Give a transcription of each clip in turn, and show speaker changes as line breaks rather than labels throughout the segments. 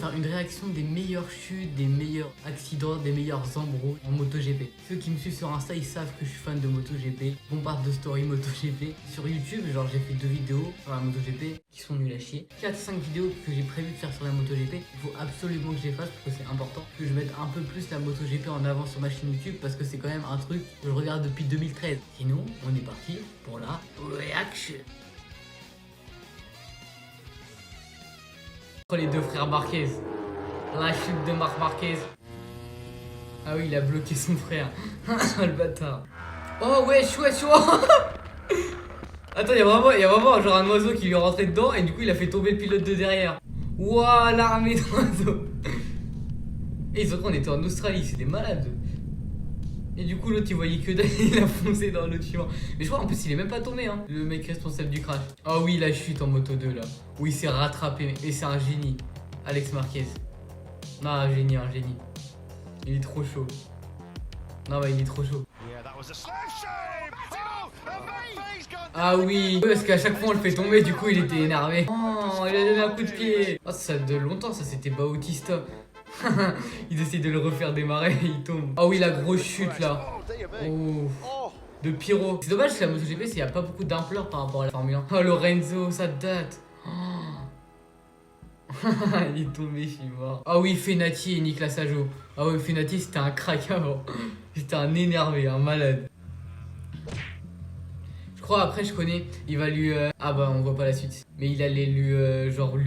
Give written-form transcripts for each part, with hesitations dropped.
faire une réaction des meilleures chutes, des meilleurs accidents, des meilleurs embrouilles en MotoGP. Ceux qui me suivent sur Insta, ils savent que je suis fan de MotoGP. On parle de story MotoGP. Sur YouTube, genre j'ai fait 2 vidéos sur la MotoGP qui sont nulles à chier. 4-5 vidéos que j'ai prévu de faire sur la MotoGP. Il faut absolument que je les fasse parce que c'est important. Que je mette un peu plus la MotoGP en avant sur ma chaîne YouTube parce que c'est quand même un truc que je regarde depuis 2013. Sinon, on est parti pour la réaction. Les deux frères Marquez. La chute de Marc Marquez. Ah oui, il a bloqué son frère. Le bâtard. Oh wesh. Attends, il y a vraiment genre un oiseau qui lui est rentré dedans et du coup il a fait tomber le pilote de derrière. Ouah, l'armée d'oiseaux. Et ils ont cru qu'on était en Australie, c'est des malades. Et du coup l'autre il voyait que dalle, il a foncé dans l'autre suivant. Mais je crois en plus il est même pas tombé hein, le mec responsable du crash. Oh oui, la chute en moto 2 là. Oui, il s'est rattrapé et c'est un génie. Alex Marquez. Non, un génie. Il est trop chaud. Non bah il est trop chaud. Ah oui, parce qu'à chaque fois on le fait tomber, du coup il était énervé. Oh, il a donné un coup de pied. Oh, ça date de longtemps, ça c'était Bautista. Il essaie de le refaire démarrer et il tombe. Oh oui, la grosse chute là. Oh, de Pyro. C'est dommage que la MotoGP, il n'y a pas beaucoup d'ampleur par rapport à la Formule 1. Oh, Lorenzo, ça date. Oh. Il est tombé, je suis mort. Ah oui, Fenati et Nicolas Sajo. Ah oui, Fenati c'était un crack avant. C'était un énervé, un malade. Je crois après je connais, il va lui... Ah bah on voit pas la suite. Mais il allait lui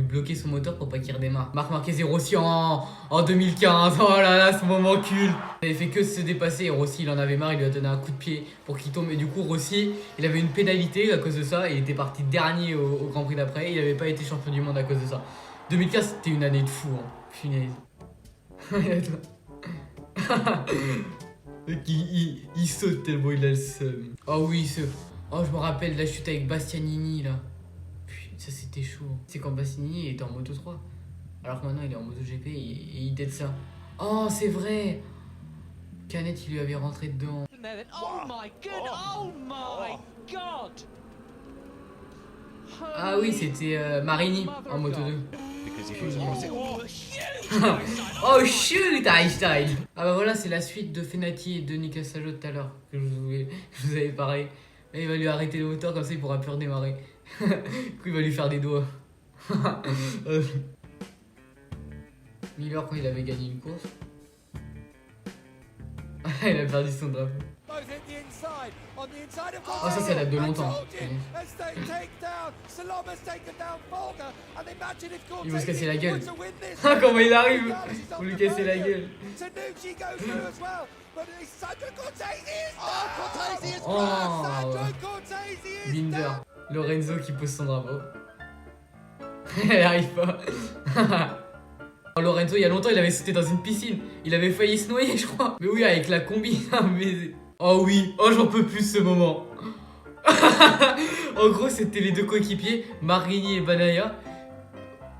bloquer son moteur pour pas qu'il redémarre. Marc Marquez et Rossi en 2015. Oh là là, ce moment culte. Il avait fait que se dépasser et Rossi il en avait marre, il lui a donné un coup de pied pour qu'il tombe. Et du coup Rossi, il avait une pénalité à cause de ça. Il était parti dernier au Grand Prix d'après. Il avait pas été champion du monde à cause de ça. 2015 c'était une année de fou hein. Punaise. il saute tellement il a le seum. Oh oui, oh, je me rappelle de la chute avec Bastianini là. Putain, ça c'était chaud. C'est quand Bastianini était en Moto 3. Alors que maintenant il est en MotoGP et il dead ça. Oh, c'est vrai. Canet il lui avait rentré dedans.
Oh my god.
Ah oui, c'était Marini en Moto 2. Oh shoot, Einstein. Ah bah voilà, c'est la suite de Fenati et de Nicolas Sajo tout à l'heure que je vous avais parlé. Et il va lui arrêter le moteur comme ça il pourra plus redémarrer. Du coup il va lui faire des doigts. Miller quand il avait gagné une course. Il a perdu son drapeau. Oh ça date de longtemps. Il veut se casser la gueule. Ah comment il arrive pour lui casser la gueule. Oh Binder. Lorenzo qui pose son drapeau. Elle arrive pas. Lorenzo il y a longtemps il avait sauté dans une piscine. Il avait failli se noyer je crois. Mais oui avec la combi. Mais... Oh oui, oh j'en peux plus ce moment. En gros c'était les deux coéquipiers, Marini et Banaya.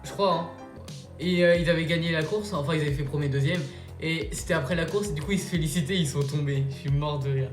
Je crois hein. Et ils avaient gagné la course, enfin ils avaient fait premier deuxième. Et c'était après la course, du coup ils se félicitaient, ils sont tombés. Je suis mort de rire.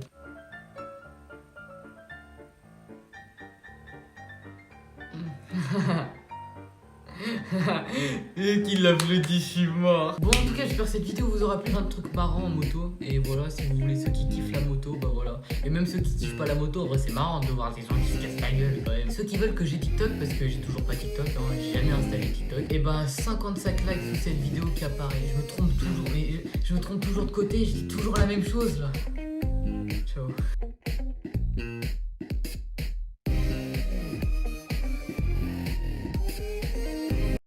Et qu'il applaudit, je suis mort. Bon en tout cas j'espère que cette vidéo vous aura plu, plein de trucs marrants en moto. Et voilà, si vous voulez ceux qui kiffent la moto, bah voilà. Et même ceux qui kiffent pas la moto, en vrai c'est marrant de voir des gens qui se cassent la gueule quand même. Ceux qui veulent que j'ai TikTok, parce que j'ai toujours pas TikTok, hein, j'ai jamais installé TikTok. Et bah 55 likes sous cette vidéo qui apparaît. Je me trompe toujours, mais je me trompe toujours de côté, je dis toujours la même chose là.